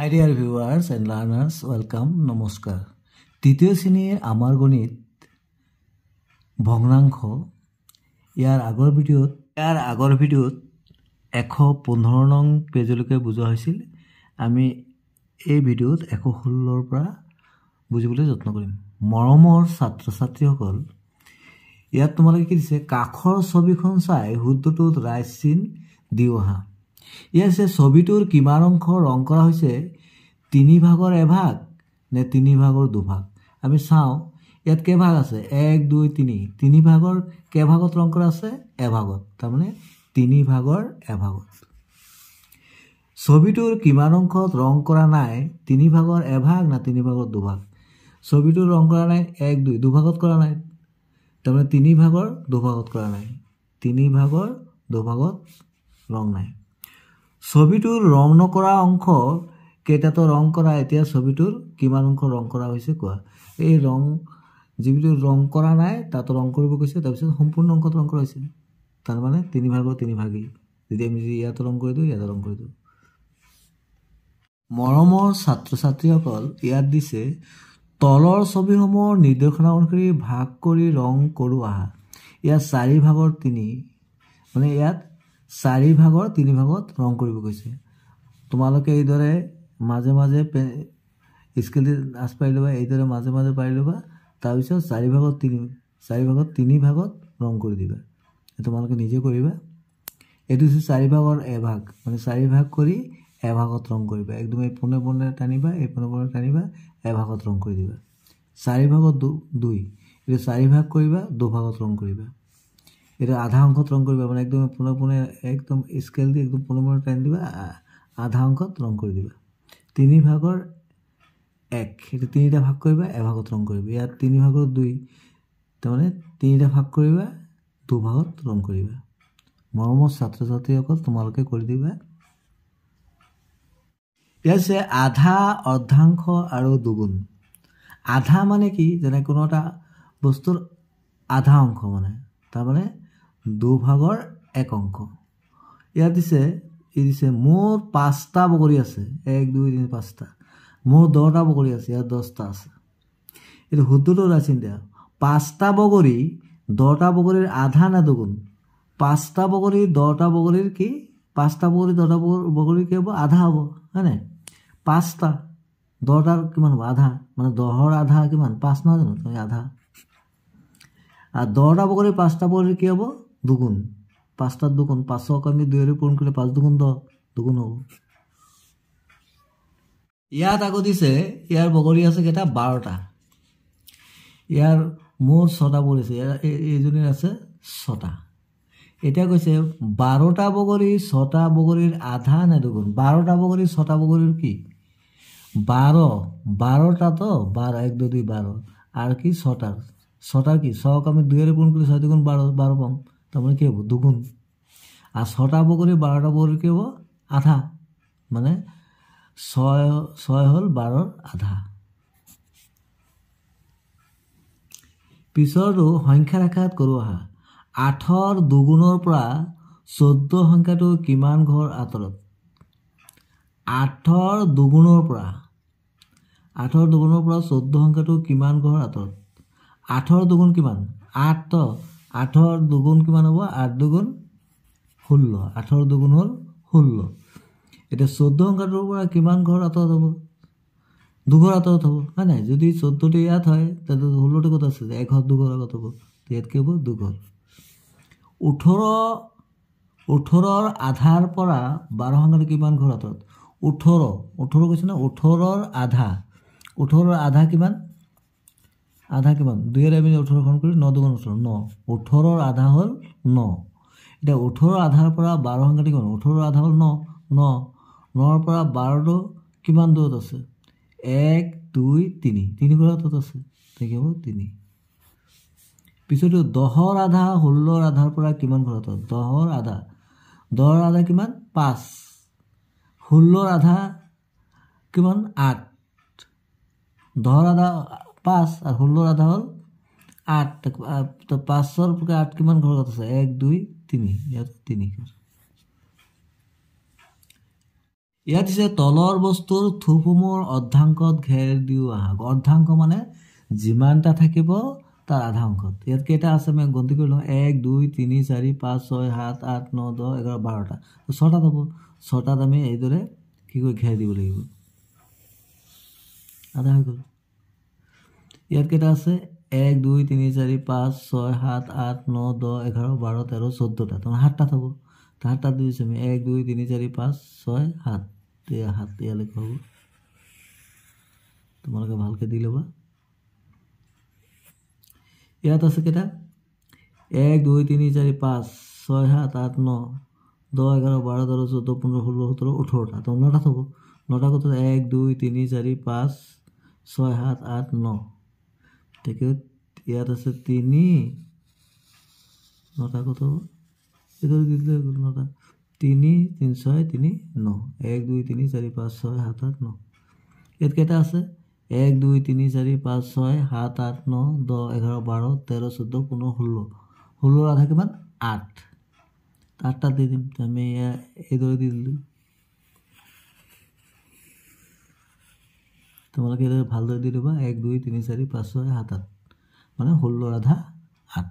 Hi dear viewers and learners, welcome, নমস্কাৰ। তৃতীয় শ্ৰেণীৰ আমাৰ গণিত ভগ্নাংশ ইয়াৰ আগৰ ভিডিঅ'ত 115 নং পেজলৈকে বুজোৱা হৈছিল। আমি এই ভিডিঅ'ত 116 পৰা বুজিবলৈ যত্ন কৰিম। মৰমৰ ছাত্ৰ ছাত্ৰীসকল, ইয়াত তোমালোকে কি দিছে, কাষৰ ছবিখন চাই শুদ্ধটোত ৰাইট চিন দি অহা। ইয়াত আছে ছবিটোৰ কিমান অংশ ৰং কৰা হৈছে, 3 ভাগৰ 1 ভাগ নে 3 ভাগৰ 2 ভাগ। আমি চাওঁ ইয়াত কেই ভাগ আছে, 1 2 3। 3 ভাগৰ কেই ভাগত ৰং কৰা আছে, 1 ভাগত, তাৰমানে 3 ভাগৰ 1 ভাগত। ছবিটোৰ কিমান অংশত ৰং কৰা নাই, 3 ভাগৰ 1 ভাগ না 3 ভাগৰ 2 ভাগ। ছবিটোৰ ৰং কৰা নাই 1 2, 2 ভাগত কৰা নাই, তাৰমানে 3 ভাগৰ 2 ভাগত কৰা নাই, 3 ভাগৰ 2 ভাগত ৰং নাই। ছবিটোৰ ৰং নকৰা অংশ কেইটাতো ৰং কৰা, এতিয়া ছবিটোৰ কিমান অংশ ৰং কৰা হৈছে কোৱা। এই ৰং যিটো ৰং কৰা নাই তাত ৰং কৰিব কৈছে, তাৰপিছত সম্পূৰ্ণ অংশত ৰং কৰা হৈছে, তাৰমানে 3 ভাগৰ 3 ভাগেই। যদি আমি ইয়াত ৰং কৰি দিওঁ, ইয়াত ৰং কৰি দিওঁ। মৰমৰ ছাত্ৰ ছাত্ৰীসকল, ইয়াত দিছে তলৰ ছবিসমূহৰ নিৰ্দেশনা অনুসৰি ভাগ কৰি ৰং কৰোঁ আহা। ইয়াত 4 ভাগৰ 3, মানে ইয়াত 4 ভাগৰ 3 ভাগত ৰং কৰিব কৈছে। তোমালোকে এইদৰে মাজে মাজে স্কেল দি আঁচ পাৰি ল'বা, এইদৰে মাজে মাজে পাৰি ল'বা, তাৰপিছত 4 ভাগত 3 ভাগত ৰং কৰি দিবা। তোমালোকে নিজে কৰিবা। এইটো হৈছে 4 ভাগৰ 1 ভাগ, মানে 4 ভাগ কৰি 1 ভাগত ৰং কৰিবা। একদম এই পোনে পোনে টানিবা, এই পোনে পোনে টানিবা, 1 ভাগত ৰং কৰি দিবা। 4 ভাগত 2, এইটো 4 ভাগ কৰিবা, 2 ভাগত ৰং কৰিবা। এইটো আধা অংশত ৰং কৰিবা, মানে একদম পোনে পোনে একদম স্কেল দি একদম পোনে পোনে টানি দিবা, আধা অংশত ৰং কৰি দিবা। 3 ভাগৰ 1, সেইটো 3টা ভাগ কৰিবা, 1 ভাগত ৰং কৰিবা। ইয়াত 3 ভাগৰ 2, তাৰমানে 3টা ভাগ কৰিবা, 2 ভাগত ৰং কৰিবা। মৰমৰ ছাত্ৰ ছাত্ৰীসকল, তোমালোকে কৰি দিবা। ইয়াত আছে আধা, অৰ্ধাংশ আৰু দুগুণ। আধা মানে কি, যেনে কোনো এটা বস্তুৰ আধা অংশ, মানে তাৰমানে 2 ভাগৰ 1 অংশ। ইয়াত দিছে মোৰ 5টা বগৰী আছে, 1 2 3 5টা। মোৰ 10টা বগৰী আছে, ইয়াত 10টা আছে। এইটো শুদ্ধটো ৰাচিন দিয়া। 5টা বগৰী 10টা বগৰীৰ আধা নে দুগুণ? 5টা বগৰী 10টা বগৰীৰ কি, 5টা বগৰী 10টা বগৰীৰ কি হ'ব, আধা হ'ব, হয় নাই? 5টা 10টাৰ কিমান হ'ব, আধা, মানে 10ৰ আধা কিমান, 5 নহয় জানো, তুমি আধা। আৰু 10টা বগৰী 5টা বগৰীৰ কি হ'ব, দুগুণ। 5টাৰ দুগুণ, 5ক আমি 2ৰে পূৰণ কৰিলে 5 দুগুণ 10, দুগুণ হ'ব। ইয়াত আকৌ দিছে, ইয়াৰ বগৰী আছে কেইটা, 12টা। ইয়াৰ মোৰ 6টা বগৰী আছে, এইজনীৰ আছে 6টা। এতিয়া কৈছে 12টা বগৰী 6টা বগৰীৰ আধা নে দুগুণ। 12টা বগৰী 6টা বগৰীৰ কি, 12টা তো 12, 1 2 2 12, আর কি 6টার কি, 6ক আমি 2রে পূরণ করলে 6 দুগুণ 12 পাম, তারপরে কি হবো, দুগুণ। আর 6টা বগরি 12টা বগরি কি হবো, আধা, মানে 6 হল 12র আধা। পিছৰটো সংখ্যা ৰেখাত কৰোঁ আহা। 8ৰ দুগুণৰ পৰা 14 সংখ্যাটো কিমান ঘৰ আঁতৰত। 8ৰ দুগুণৰ পৰা 14 সংখ্যাটো কিমান ঘৰ আঁতৰত। 8ৰ দুগুণ কিমান, 8 তো 8ৰ দুগুণ কিমান হ'ব, 8 দুগুণ 16, 8ৰ দুগুণ হ'ল 16। এতিয়া 14 সংখ্যাটোৰ পৰা কিমান ঘৰ আঁতৰত হ'ব, 2 ঘৰ আঁতৰত হ'ব, হয় নাই? যদি 14টো ইয়াত হয়, তেন্তে 16টো ক'ত আছে, 1 ঘৰ 2 ঘৰ আগত হ'ব, ইয়াত কি হ'ব, 2 ঘৰ। 18ৰ আধাৰ পৰা 12 সংখ্যাটো কিমান ঘৰ আঁতৰত। 18 কৈছে না, 18ৰ আধা, 18ৰ আধা কিমান, 2ৰে আমি 18 খন কৰি 9 দুগুণ 18, 9। 18ৰ আধা হ'ল 9। এতিয়া 18ৰ আধাৰ পৰা 12 সংখ্যাটো কিমান, 18ৰ আধা হ'ল 9, 9ৰ পৰা 12টো কিমান দূৰত আছে, 1 2 3 ঘৰ আঁতৰত আছে, কি হ'ব, 3। পিছতো 10ৰ আধা 16ৰ আধাৰ পৰা কিমান ঘৰ আঁতৰত, 10ৰ আধা কিমান, 5। 16ৰ আধা কিমান, 8। 10ৰ আধা 5 আৰু 16ৰ আধা হ'ল 8, তো 5ৰ পৰা 8 কিমান ঘৰ আছে, 1 2 3, ইয়াত 3 ঘৰ। ইয়াত দিছে তলৰ বস্তুৰ থোপসমূহৰ অৰ্ধাংকত ঘেৰ দিও আহক। অৰ্ধাংক মানে যিমানটা থাকিব তাৰ আধা অংশত। ইয়াত কেইটা আছে আমি গন্তি কৰি লওঁ। 1 2 3 4 5 6 7 8 9 10 11 12টা। ছটাত হ'ব। ছটাত আমি এইদৰে কি কৰি ঘেৰ দিব লাগিব। আধা হৈ গ'ল। ইয়াত কেইটা আছে 1 2 3 4 5 6 7 8 9 10 11 12 13 14টা। তোমাৰ 7টাত হ'ব। 7টাত দিছোঁ আমি 1 2 3 4 5 6 7 7 ইয়ালৈকে হ'ব। তোমালোকে ভালকৈ দি ল'বা। ইয়াত আছে কেইটা 1 2 3 4 5 6 7 8 9 10 11 12 13 14 15 16 17 18টা। তো 9টাত হ'ব। 9টা কত 1 2 3 4 5 6 7 8 9। ঠিক ইয়াত আছে 3 9টা কত হ'ব এইদৰে দি দিলে হৈ গ'ল। 9টা 3 3 6 3 9 1 2 3 4 5 6 7 8 9। ইয়াত কেইটা আছে 1 2 3 4 5 6 7 8 9 10 11 12 13 14 15 16 16 আধা কিমান 8। 8টা দি দিম। আমি এইদৰে দি দিলোঁ। তোমালোকে এইদৰে ভালদৰে দি দিবা। 1 2 3 4 5 6 7 8 মানে 16 আধা 8।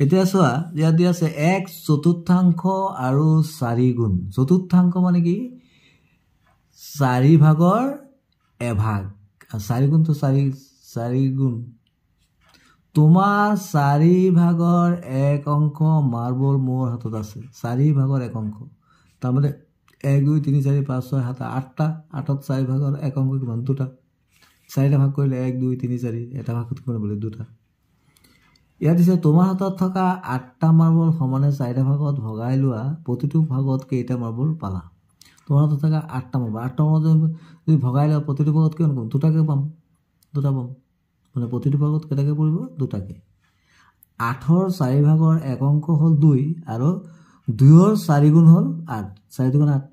এতিয়া চোৱা ইয়াত দিয়া আছে 1/4 আৰু 4 গুণ। চতুৰ্থাংশ মানে কি 4 ভাগৰ এভাগ। 4 গুণটো 4 গুণ তোমাৰ 4 ভাগৰ 1 অংশ মাৰ্বল মোৰ হাতত আছে। 4 ভাগৰ 1 অংশ তাৰমানে 1 2 3 4 5 6 7 8টা। 8ত 4 ভাগৰ 1 অংশ কিমান 2টা। 4টা ভাগ কৰিলে 1 2 3 4 এটা ভাগত কিমান বোলে 2টা। ইয়াত দিছে তোমাৰ হাতত থকা 8টা মাৰ্বল সমানে 4টা ভাগত ভগাই লোৱা। প্ৰতিটো ভাগত কেইটা মাৰ্বল পালা। তোমাৰ হাতত থকা 8টা মাৰ্বল 8টা মাৰ্বল যদি ভগাই লোৱা প্ৰতিটো ভাগত কিমান পাম 2টাকে পাম। 2টা পাম মানে প্ৰতিটো ভাগত কেইটাকে পৰিব 2টাকে। 8ৰ 4 ভাগৰ 1 অংশ হ'ল 2 আৰু 2ৰ 4 গুণ হ'ল 8। 4 2 8।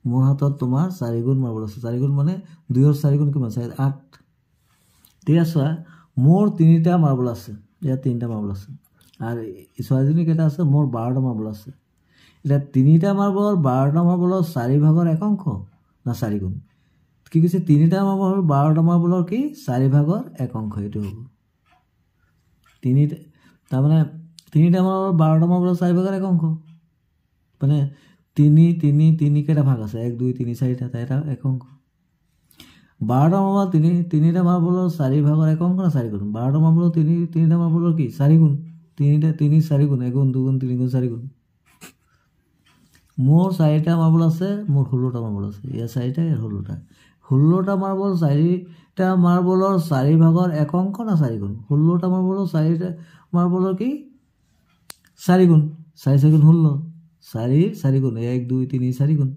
মোৰ হাতত তোমাৰ 4 গুণ মাৰ্বল আছে। 4 গুণ মানে 2ৰ 4 গুণ কিমান 8। ঠিক আছে মোৰ 3টা মাৰ্বল আছে। ইয়াত 3টা মাৰ্বল আছে আৰু ছোৱালীজনী কেইটা আছে মোৰ 12টা মাৰ্বল আছে। এতিয়া 3টা মাৰ্বল 12টা মাৰ্বলৰ 4 ভাগৰ 1 অংশ না 4 গুণ কি কৈছে 3টা মাৰ্বল 12টা মাৰ্বলৰ কি 4 ভাগৰ 1 অংশ এইটো হ'ব। 3টা তাৰমানে 3টা মাৰ্বল 12টা মাৰ্বলৰ 4 ভাগৰ 1 অংশ মানে 3 3 3 কেইটা ভাগ আছে 1 2 3 4টা এটা 1 অংশ। 12টা মাৰ্বল 3টা মাৰ্বলৰ 4 ভাগৰ 1 অংক না 4 গুণ। 12টা মাৰ্বলৰ 3টা মাৰ্বলৰ কি 4 গুণ। 3 4 গুণ 1 গুণ 2 গুণ 3 গুণ 4 গুণ। মোৰ 4টা মাৰ্বল আছে। মোৰ 16টা মাৰ্বল আছে। ইয়াৰ 4টা ইয়াৰ 16টা। 16টা মাৰ্বল 4টা মাৰ্বলৰ 4 ভাগৰ 1 অংক না 4 গুণ। 16টা মাৰ্বলৰ 4টা মাৰ্বলৰ কি 4 গুণ। 4 4 গুণ 16 4 4 গুণ 1 2 3 4 গুণ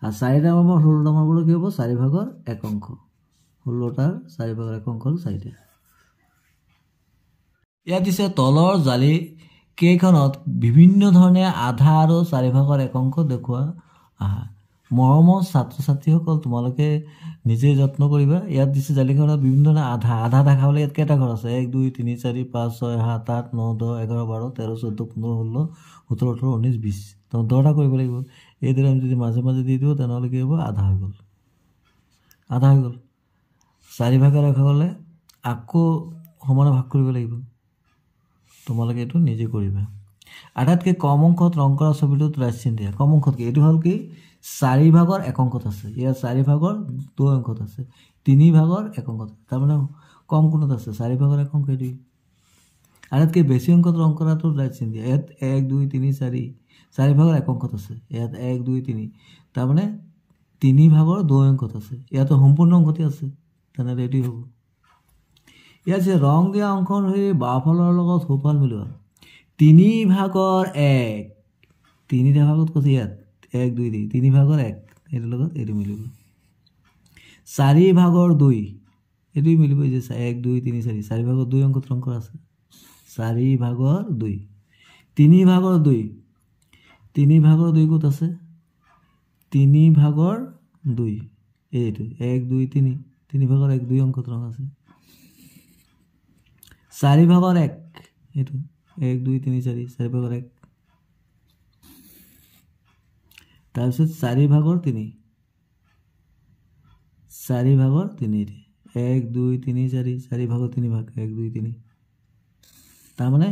আর 4টা মার্বল 16টা মার্বল কি হবো 4 ভাগৰ 1 অংশ 16টাৰ 4 ভাগৰ 1 অংশ 4টা। ইয়াত দিছে তলৰ জালি কেইখনত বিভিন্ন ধৰণে আধা আৰু 4 ভাগৰ 1 অংশ দেখুৱা আহা। মৰমৰ ছাত্ৰ ছাত্ৰীসকল তোমালোকে নিজে যত্ন কৰিবা। ইয়াত দিছে জালিখনত বিভিন্ন ধৰণে আধা আধা দেখাবলৈ ইয়াত কেইটা ঘৰ আছে 1 2 3 4 5 6 7 8 9 10 11 12 13 14 15 16 17 18 19 20 তো 10টা কৰিব লাগিব। এইদৰে আমি যদি মাজে মাজে দি দিওঁ তেনেহ'লে কি হ'ব আধা হৈ গ'ল। আধা হৈ গ'ল 4 ভাগৰ 1 হ'লে আকৌ সমানে ভাগ কৰিব লাগিব। তোমালোকে এইটো নিজে কৰিবা। আটাইতকৈ কম অংকত ৰং কৰা ছবিটোত ৰাজচিহ্ন দিয়া। কম অংকত কি এইটো হ'ল কি 4 ভাগৰ 1 অংকত আছে। ইয়াৰ 4 ভাগৰ 2 অংকত আছে 3 ভাগৰ 1 অংকত তাৰমানে কম কোণত আছে 4 ভাগৰ 1 অংক এইটো। আটাইতকৈ বেছি অংকত ৰং কৰাটো ৰাজচিহ্ন দিয়া। ইয়াত 1 2 3 4 4 ভাগৰ 1 অংকত আছে। ইয়াত 1 2 3 তাৰমানে 3 ভাগৰ 2 অংকত আছে। ইয়াতো সম্পূৰ্ণ অংকতে আছে তেনেহ'লে এইটোৱে হ'ব। ইয়াত যে ৰং দিয়া অংশৰ হৈ বাওঁফালৰ লগত সোঁফাল মিলোৱা 3 ভাগৰ 1 3টা ভাগত কৈছে ইয়াত 1 2 3 ভাগৰ 1 এইটোৰ লগত এইটো মিলিব। 4 ভাগৰ 2 এইটোৱে মিলিব যে 1 2 3 4 4 ভাগৰ 2 অংকত ৰং কৰা আছে 4 ভাগৰ 2 3 ভাগৰ 2 3 ভাগৰ 2 ক'ত আছে 3 ভাগৰ 2 এইটো 1 2 3 3 ভাগৰ 1 2 অংকত ৰং আছে 4 ভাগৰ 1 এইটো 1 2 3 4 4 ভাগৰ 1 তাৰপিছত 4/3 4/3 1 2 3 4 4/3 ভাগ 1 2 3 তাৰমানে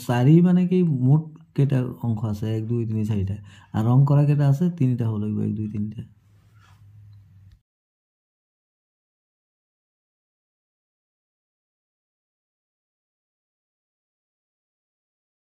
4 মানে কি মুঠ কেইটা অংশ আছে 1 2 3 4টা আৰু ৰং কৰা কেইটা আছে 3টা হ'ব লাগিব 1 2 3টা